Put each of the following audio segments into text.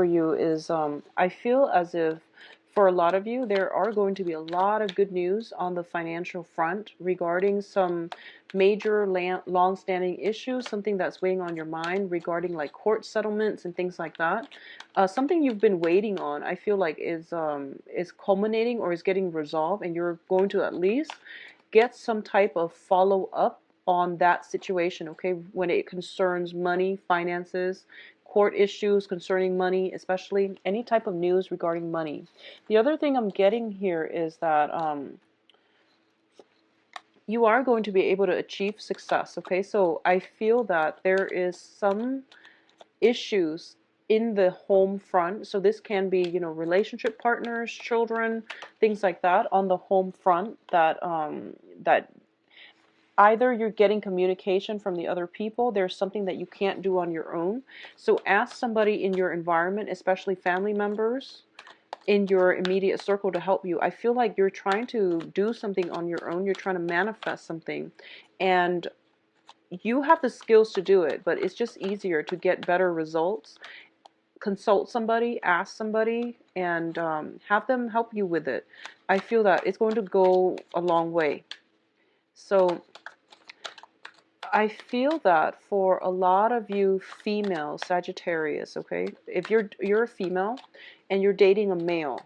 for you is I feel as if for a lot of you, there are going to be a lot of good news on the financial front regarding some major long-standing issues, something that's weighing on your mind regarding like court settlements and things like that. Something you've been waiting on, I feel like is culminating or is getting resolved, and you're going to at least get some type of follow-up on that situation, okay, when it concerns money, finances, court issues concerning money, especially any type of news regarding money. The other thing I'm getting here is that you are going to be able to achieve success, okay? So I feel that there is some issues in the home front. So this can be, you know, relationship partners, children, things like that on the home front that either you're getting communication from the other people, there's something that you can't do on your own. So ask somebody in your environment, especially family members in your immediate circle, to help you. I feel like you're trying to do something on your own. You're trying to manifest something, and you have the skills to do it, but it's just easier to get better results. Consult somebody, ask somebody, and have them help you with it. I feel that it's going to go a long way. So I feel that for a lot of you female Sagittarius, okay, if you're a female and you're dating a male,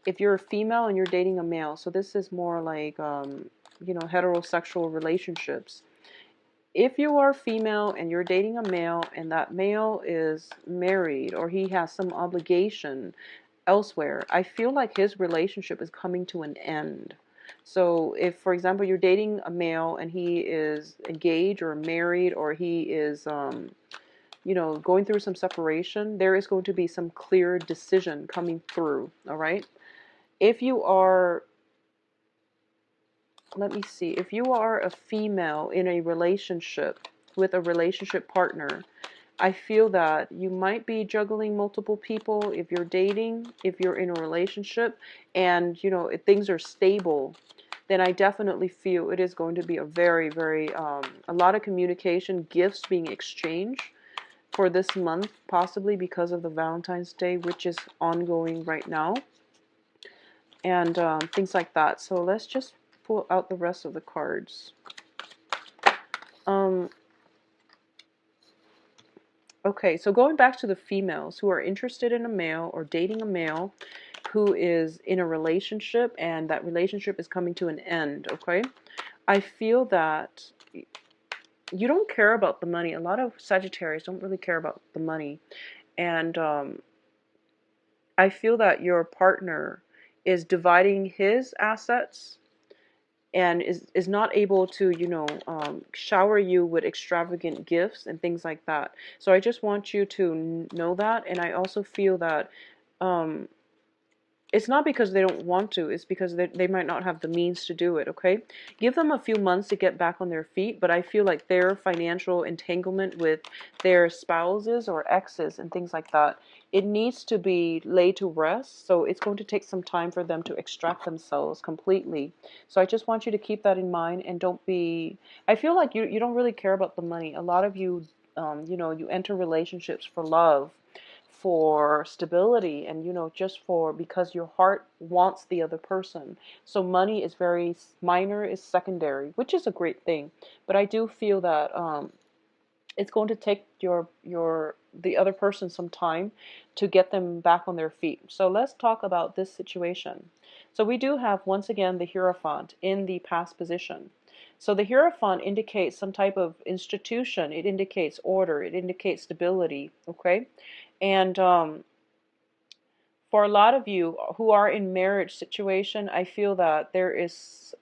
if you're a female and you're dating a male, so this is more like you know, heterosexual relationships. If you are female and you're dating a male and that male is married or he has some obligation elsewhere, I feel like his relationship is coming to an end. So if, for example, you're dating a male and he is engaged or married, or he is, you know, going through some separation, there is going to be some clear decision coming through, all right? If you are, let me see, if you are a female in a relationship with a relationship partner, I feel that you might be juggling multiple people if you're dating, if you're in a relationship, and you know, if things are stable, then I definitely feel it is going to be a very, very, a lot of communication, gifts being exchanged for this month, possibly because of the Valentine's Day, which is ongoing right now, and things like that. So let's just pull out the rest of the cards. Um, Okay, so going back to the females who are interested in a male or dating a male who is in a relationship and that relationship is coming to an end, okay? I feel that you don't care about the money. A lot of Sagittarius don't really care about the money. And I feel that your partner is dividing his assets and is not able to, you know, shower you with extravagant gifts and things like that. So I just want you to know that. And I also feel that um, it's not because they don't want to, it's because they might not have the means to do it, okay? Give them a few months to get back on their feet, but I feel like their financial entanglement with their spouses or exes and things like that, it needs to be laid to rest, so it's going to take some time for them to extract themselves completely. So I just want you to keep that in mind, and don't be, I feel like you don't really care about the money. A lot of you, you know, you enter relationships for love, for stability, and you know, just for because your heart wants the other person. So money is very minor, is secondary, which is a great thing. But I do feel that it's going to take your the other person some time to get them back on their feet. So let's talk about this situation. So we do have, once again, the Hierophant in the past position. So the Hierophant indicates some type of institution. It indicates order. It indicates stability. Okay, and for a lot of you who are in marriage situation, I feel that there is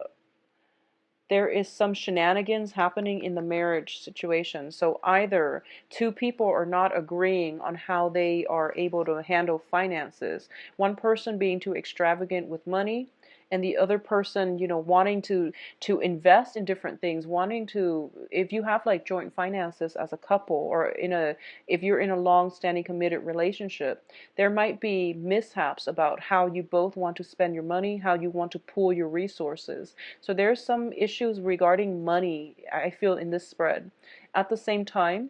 some shenanigans happening in the marriage situation. So either two people are not agreeing on how they are able to handle finances. One person being too extravagant with money, and the other person, you know, wanting to invest in different things, wanting to, if you have like joint finances as a couple, or if you're in a long-standing committed relationship, there might be mishaps about how you both want to spend your money, how you want to pool your resources. So there's some issues regarding money, I feel, in this spread. At the same time,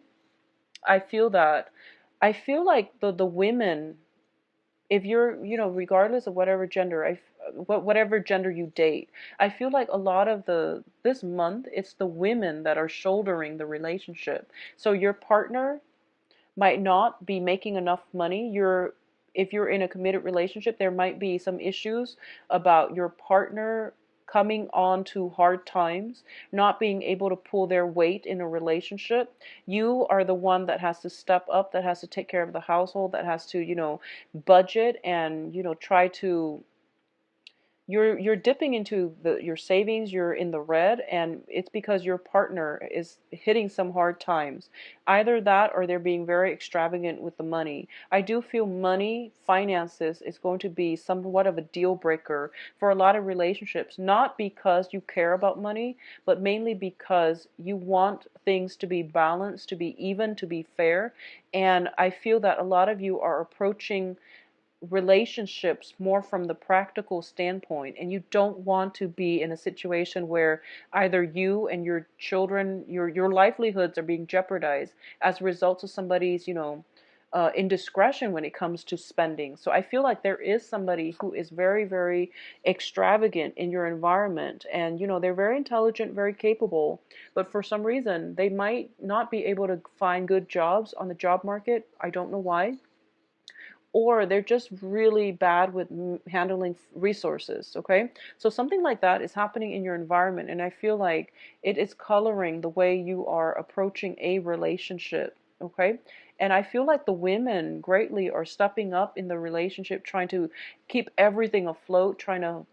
I feel that I feel like the women, if you're, regardless of whatever gender, whatever gender you date, I feel like a lot of this month, it's the women that are shouldering the relationship. So your partner might not be making enough money. If you're in a committed relationship, there might be some issues about your partner coming on to hard times, not being able to pull their weight in a relationship. You are the one that has to step up, that has to take care of the household, that has to, budget and, try to, you're dipping into your savings, you're in the red, and it's because your partner is hitting some hard times. Either that or they're being very extravagant with the money. I do feel money, finances is going to be somewhat of a deal breaker for a lot of relationships, not because you care about money, but mainly because you want things to be balanced, to be even, to be fair. And I feel that a lot of you are approaching relationships more from the practical standpoint, and you don't want to be in a situation where either you and your children, your livelihoods are being jeopardized as a result of somebody's, indiscretion when it comes to spending. So I feel like there is somebody who is very, very extravagant in your environment, and they're very intelligent, very capable, but for some reason they might not be able to find good jobs on the job market. I don't know why, or they're just really bad with handling resources. Okay, so something like that is happening in your environment, and I feel like it is coloring the way you are approaching a relationship. Okay, and I feel like the women greatly are stepping up in the relationship, trying to keep everything afloat, trying to,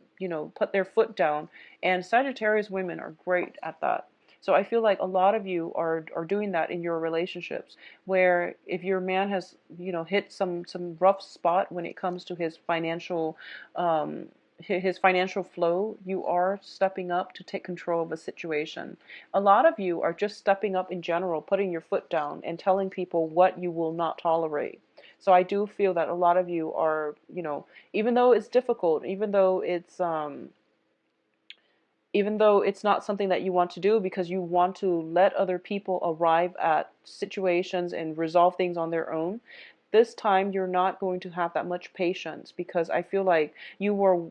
put their foot down, and Sagittarius women are great at that. So I feel like a lot of you are doing that in your relationships, where if your man has, hit some rough spot when it comes to his financial flow, you are stepping up to take control of a situation. A lot of you are just stepping up in general, putting your foot down and telling people what you will not tolerate. So I do feel that a lot of you are, even though it's difficult, even though it's not something that you want to do because you want to let other people arrive at situations and resolve things on their own, this time you're not going to have that much patience, because I feel like you were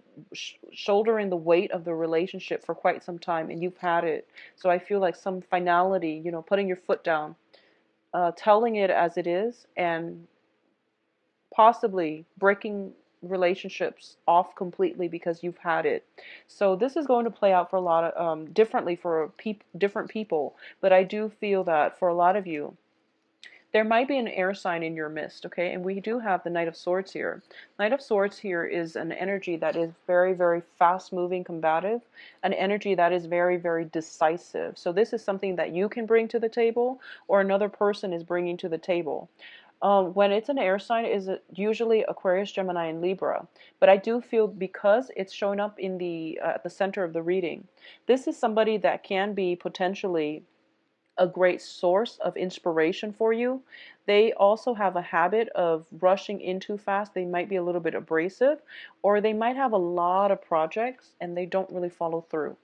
shouldering the weight of the relationship for quite some time and you've had it. So I feel like some finality, putting your foot down, telling it as it is, and possibly breaking relationships off completely because you've had it. So this is going to play out for a lot of differently for different people, but I do feel that for a lot of you there might be an air sign in your midst. Okay, and we do have the Knight of Swords here. Knight of Swords here is an energy that is very, very fast moving, combative, an energy that is very, very decisive. So this is something that you can bring to the table, or another person is bringing to the table. When it's an air sign, is usually Aquarius, Gemini, and Libra. But I do feel, because it's showing up in the at the center of the reading, this is somebody that can be potentially a great source of inspiration for you. They also have a habit of rushing in too fast. They might be a little bit abrasive, or they might have a lot of projects and they don't really follow through.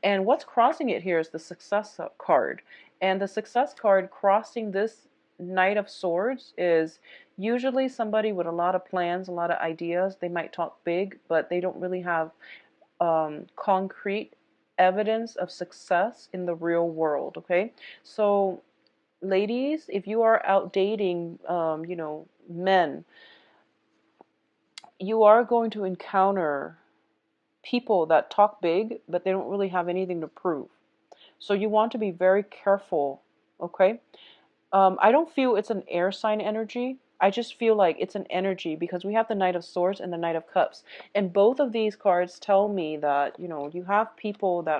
And what's crossing it here is the Success card. And the Success card crossing this Knight of Swords is usually somebody with a lot of plans, a lot of ideas. They might talk big, but they don't really have concrete evidence of success in the real world. Okay, so ladies, if you are out dating, men, you are going to encounter people that talk big, but they don't really have anything to prove. So you want to be very careful. Okay, I don't feel it's an air sign energy. I just feel like it's an energy because we have the Knight of Swords and the Knight of Cups. And both of these cards tell me that, you have people that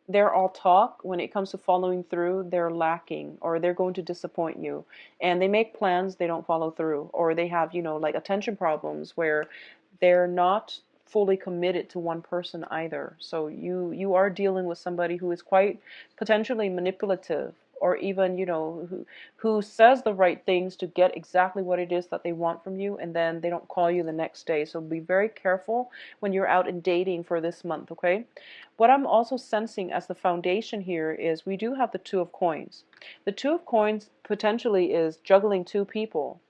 they're all talk. When it comes to following through, they're lacking, or they're going to disappoint you. And they make plans, they don't follow through. Or they have, like attention problems where they're not fully committed to one person either. So you are dealing with somebody who is quite potentially manipulative, or even, who says the right things to get exactly what it is that they want from you, and then they don't call you the next day. So be very careful when you're out and dating for this month, okay? What I'm also sensing as the foundation here is we do have the Two of Coins. The Two of Coins potentially is juggling two people.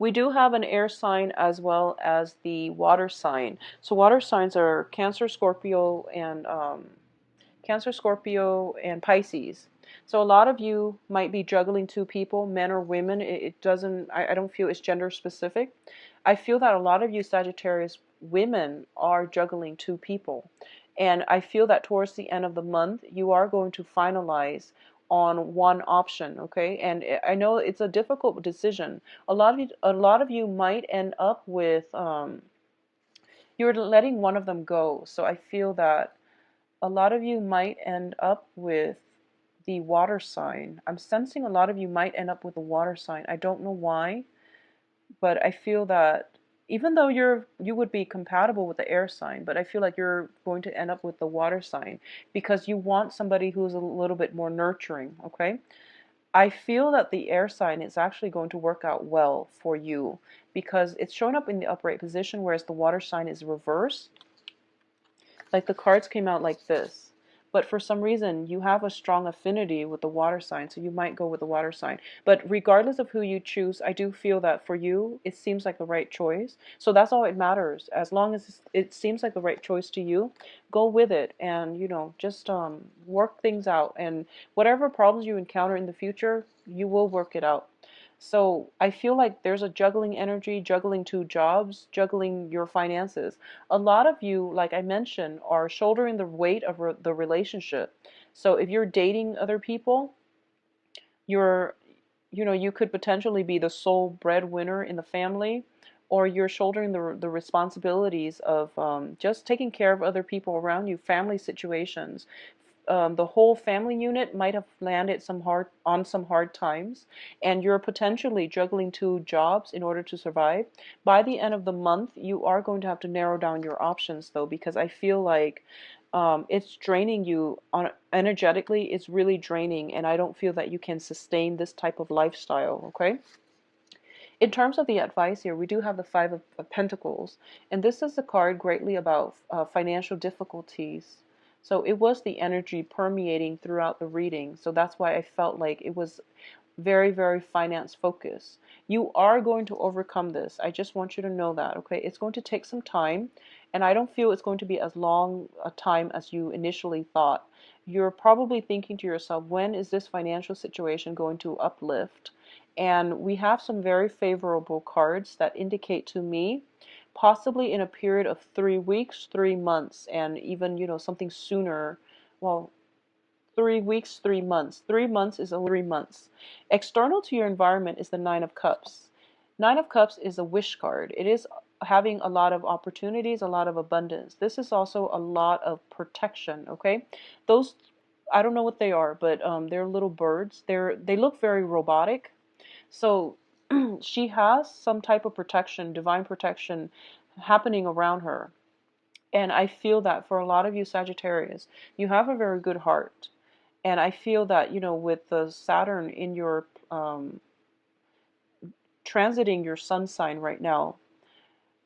We do have an air sign as well as the water sign. So water signs are Cancer, Scorpio, and Pisces. So a lot of you might be juggling two people, men or women. It doesn't, I don't feel it's gender specific. I feel that a lot of you Sagittarius women are juggling two people. And I feel that towards the end of the month, you are going to finalize on one option, okay? And I know it's a difficult decision. A lot of you might end up with you're letting one of them go. So I feel that a lot of you might end up with the water sign. I'm sensing a lot of you might end up with the water sign. I don't know why, but I feel that even though you would be compatible with the air sign, but I feel like you're going to end up with the water sign because you want somebody who's a little bit more nurturing, okay? I feel that the air sign is actually going to work out well for you because it's showing up in the upright position, whereas the water sign is reversed. Like the cards came out like this. But for some reason, you have a strong affinity with the water sign, so you might go with the water sign. But regardless of who you choose, I do feel that for you, it seems like the right choice. So that's all it matters. As long as it seems like the right choice to you, go with it and, just work things out. And whatever problems you encounter in the future, you will work it out. So I feel like there's a juggling energy, juggling two jobs, juggling your finances. A lot of you, like I mentioned, are shouldering the weight of the relationship. So if you're dating other people, you're, you could potentially be the sole breadwinner in the family, or you're shouldering the responsibilities of just taking care of other people around you, family situations. The whole family unit might have landed on some hard times, and you're potentially juggling two jobs in order to survive. By the end of the month, you are going to have to narrow down your options, though, because I feel like it's draining you energetically. It's really draining, and I don't feel that you can sustain this type of lifestyle. Okay. In terms of the advice here, we do have the Five of Pentacles, and this is a card greatly about financial difficulties. So it was the energy permeating throughout the reading. So that's why I felt like it was very, very finance focused. You are going to overcome this. I just want you to know that, okay? It's going to take some time, and I don't feel it's going to be as long a time as you initially thought. You're probably thinking to yourself, when is this financial situation going to uplift? And we have some very favorable cards that indicate to me possibly in a period of 3 weeks, 3 months, and even, something sooner. Well, 3 weeks, 3 months. 3 months is 3 months. External to your environment is the Nine of Cups. Nine of Cups is a wish card. It is having a lot of opportunities, a lot of abundance. This is also a lot of protection, okay? Those, I don't know what they are, but they're little birds. They look very robotic. So she has some type of protection, divine protection happening around her. And I feel that for a lot of you Sagittarius, you have a very good heart. And I feel that, with the Saturn in your transiting your sun sign right now,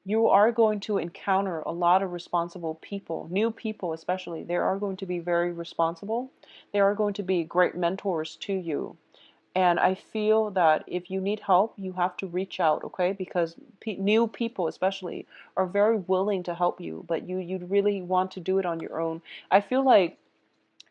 you are going to encounter a lot of responsible people, new people especially. They are going to be very responsible. They are going to be great mentors to you. And I feel that if you need help, you have to reach out, okay? Because new people especially are very willing to help you, but you really want to do it on your own. I feel like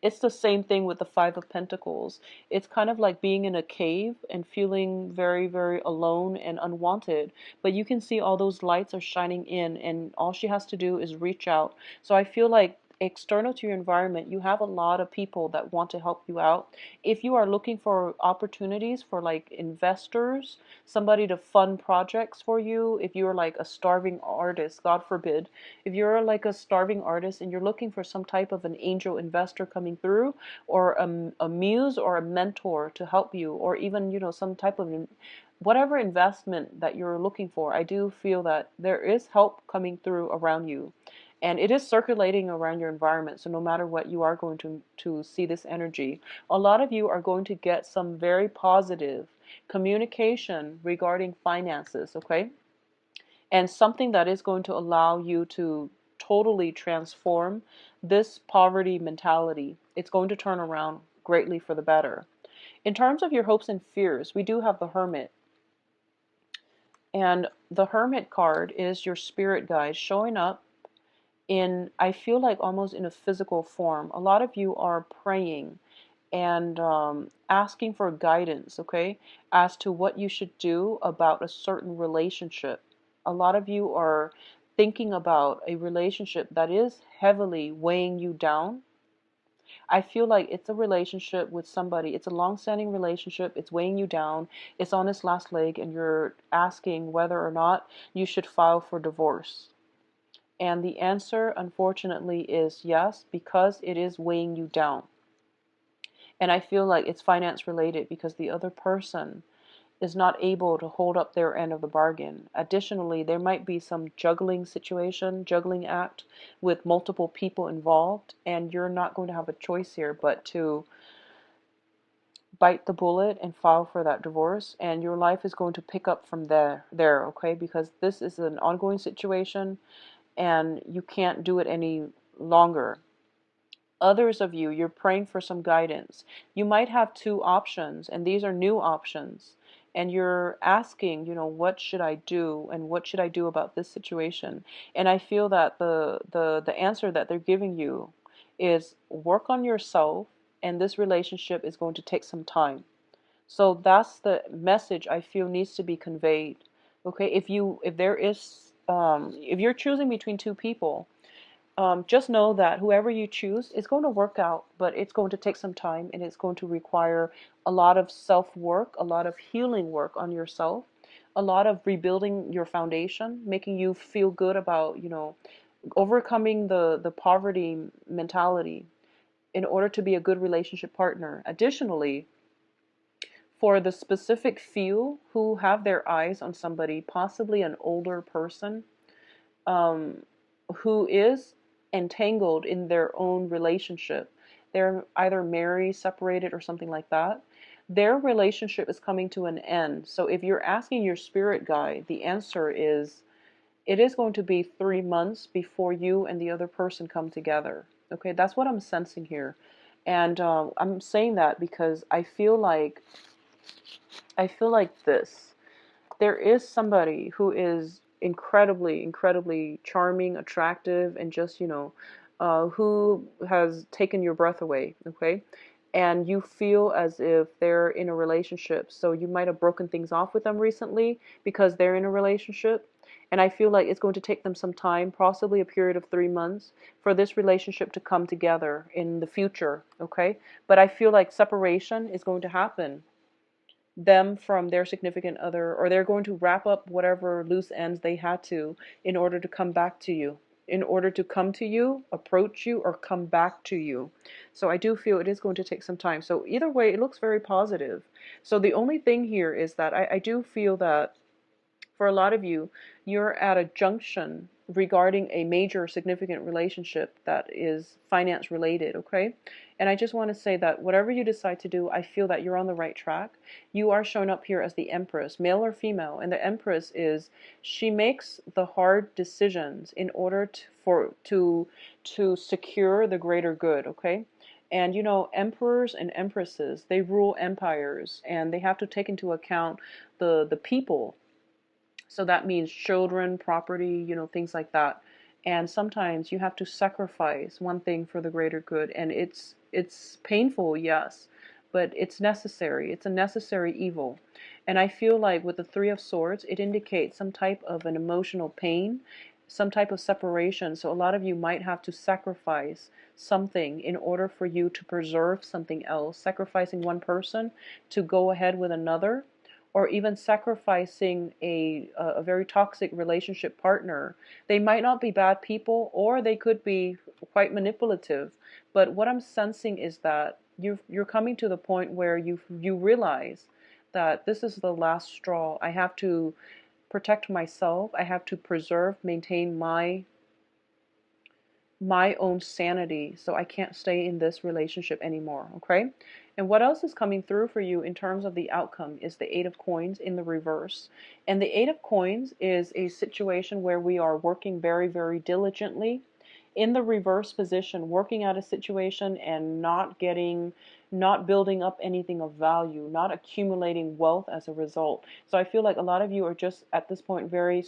it's the same thing with the Five of Pentacles. It's kind of like being in a cave and feeling very, very alone and unwanted. But you can see all those lights are shining in, and all she has to do is reach out. So I feel like external to your environment, you have a lot of people that want to help you out. If you are looking for opportunities for like investors, somebody to fund projects for you, if you're like a starving artist, God forbid, if you're like a starving artist and you're looking for some type of an angel investor coming through, or a muse or a mentor to help you, or even, some type of whatever investment that you're looking for, I do feel that there is help coming through around you. And it is circulating around your environment. So no matter what, you are going to see this energy. A lot of you are going to get some very positive communication regarding finances, okay? And something that is going to allow you to totally transform this poverty mentality. It's going to turn around greatly for the better. In terms of your hopes and fears, we do have the Hermit. And the Hermit card is your spirit guide showing up in, I feel like almost in a physical form. A lot of you are praying and asking for guidance, okay, as to what you should do about a certain relationship. A lot of you are thinking about a relationship that is heavily weighing you down. I feel like it's a relationship with somebody. It's a long-standing relationship. It's weighing you down. It's on its last leg, and you're asking whether or not you should file for divorce. And the answer, unfortunately, is yes, because it is weighing you down. And I feel like it's finance related because the other person is not able to hold up their end of the bargain. Additionally, there might be some juggling situation, juggling act with multiple people involved, and you're not going to have a choice here but to bite the bullet and file for that divorce, and your life is going to pick up from there, okay? Because this is an ongoing situation and you can't do it any longer. Others of you, you're praying for some guidance. You might have two options, and these are new options. And you're asking, what should I do, and what should I do about this situation? And I feel that the answer that they're giving you is work on yourself, and this relationship is going to take some time. So that's the message I feel needs to be conveyed. Okay, if you're choosing between two people, just know that whoever you choose is going to work out, but it's going to take some time, and it's going to require a lot of self-work, a lot of healing work on yourself, a lot of rebuilding your foundation, making you feel good about, overcoming the poverty mentality in order to be a good relationship partner. Additionally, for the specific few who have their eyes on somebody, possibly an older person, um, who is entangled in their own relationship. They're either married, separated, or something like that. Their relationship is coming to an end. So if you're asking your spirit guide, the answer is it is going to be 3 months before you and the other person come together. Okay, that's what I'm sensing here. And I'm saying that because I feel like this. There is somebody who is incredibly, incredibly charming, attractive, and just, who has taken your breath away, okay? And you feel as if they're in a relationship. So you might have broken things off with them recently because they're in a relationship. And I feel like it's going to take them some time, possibly a period of 3 months, for this relationship to come together in the future, okay? But I feel like separation is going to happen, them from their significant other, or they're going to wrap up whatever loose ends they had to in order to come back to you, in order to come to you, approach you, or come back to you. So I do feel it is going to take some time. So either way, it looks very positive. So the only thing here is that I do feel that for a lot of you, you're at a junction regarding a major significant relationship that is finance related, okay? And I just want to say that whatever you decide to do, I feel that you're on the right track. You are shown up here as the Empress, male or female, and the Empress is, she makes the hard decisions in order to secure the greater good, okay? And emperors and empresses, they rule empires, and they have to take into account the people. So that means children, property, things like that. And sometimes you have to sacrifice one thing for the greater good. And it's painful, yes, but it's necessary. It's a necessary evil. And I feel like with the Three of Swords, it indicates some type of an emotional pain, some type of separation. So a lot of you might have to sacrifice something in order for you to preserve something else, sacrificing one person to go ahead with another, or even sacrificing a very toxic relationship partner. They might not be bad people, or they could be quite manipulative. But what I'm sensing is that you're coming to the point where you realize that this is the last straw. I have to protect myself. I have to preserve, maintain my own sanity, so I can't stay in this relationship anymore, okay? And what else is coming through for you in terms of the outcome is the Eight of Coins in the reverse. And the Eight of Coins is a situation where we are working very, very diligently in the reverse position, working at a situation and not building up anything of value, not accumulating wealth as a result. So I feel like a lot of you are just at this point very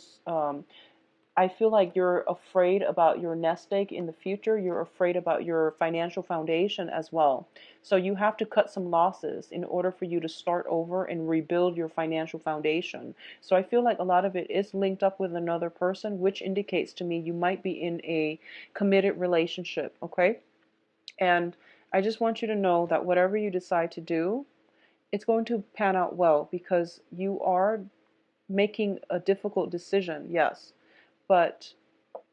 I feel like you're afraid about your nest egg in the future. You're afraid about your financial foundation as well. So you have to cut some losses in order for you to start over and rebuild your financial foundation. So I feel like a lot of it is linked up with another person, which indicates to me you might be in a committed relationship, okay? And I just want you to know that whatever you decide to do, it's going to pan out well because you are making a difficult decision, yes, but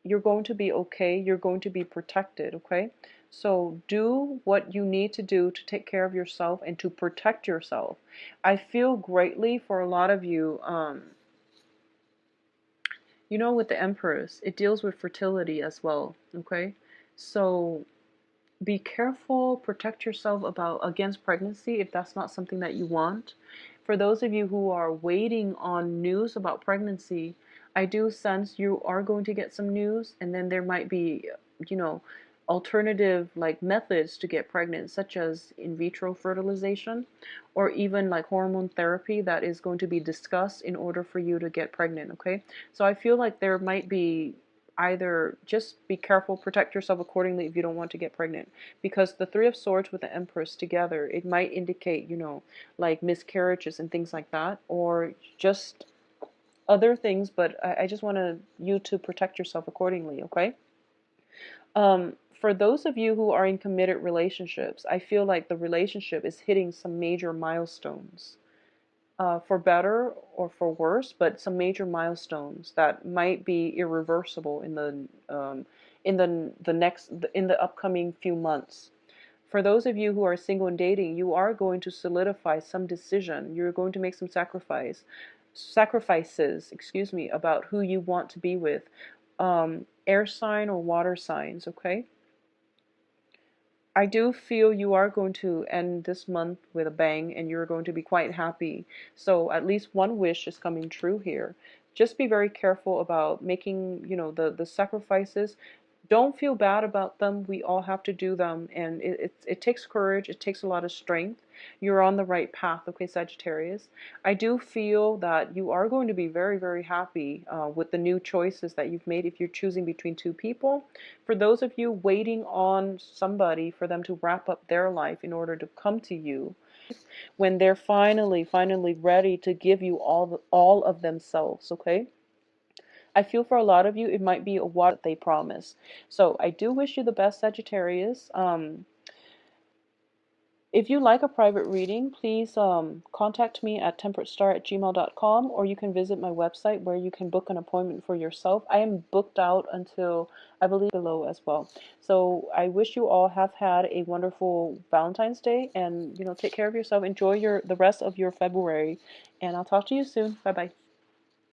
you're going to be okay. You're going to be protected, okay? So do what you need to do to take care of yourself and to protect yourself. I feel greatly for a lot of you, you know, with the Empress, it deals with fertility as well, okay? So be careful, protect yourself against pregnancy if that's not something that you want. For those of you who are waiting on news about pregnancy, I do sense you are going to get some news, and then there might be, you know, alternative like methods to get pregnant, such as in vitro fertilization or even like hormone therapy that is going to be discussed in order for you to get pregnant, okay? So I feel like there might be either just be careful, protect yourself accordingly if you don't want to get pregnant. Because the Three of Swords with the Empress together, it might indicate, you know, like miscarriages and things like that, or just other things, but I just want you to protect yourself accordingly, okay? For those of you who are in committed relationships, I feel like the relationship is hitting some major milestones. For better or for worse, but some major milestones that might be irreversible in the upcoming few months. For those of you who are single and dating, you are going to solidify some decision. You're going to make some sacrifices, excuse me, about who you want to be with. Air sign or water signs, okay? I do feel you are going to end this month with a bang and you're going to be quite happy. So at least one wish is coming true here. Just be very careful about making, you know, the sacrifices. Don't feel bad about them. We all have to do them, and it takes courage. It takes a lot of strength. You're on the right path, okay, Sagittarius. I do feel that you are going to be very, very happy with the new choices that you've made if you're choosing between two people. For those of you waiting on somebody for them to wrap up their life in order to come to you, when they're finally ready to give you all of themselves, okay? I feel for a lot of you, it might be a water that they promise. So I do wish you the best, Sagittarius. If you like a private reading, please contact me at temperatestar@gmail.com, or you can visit my website where you can book an appointment for yourself. I am booked out until, I believe, below as well. So I wish you all have had a wonderful Valentine's Day, and, you know, take care of yourself. Enjoy the rest of your February, and I'll talk to you soon. Bye-bye.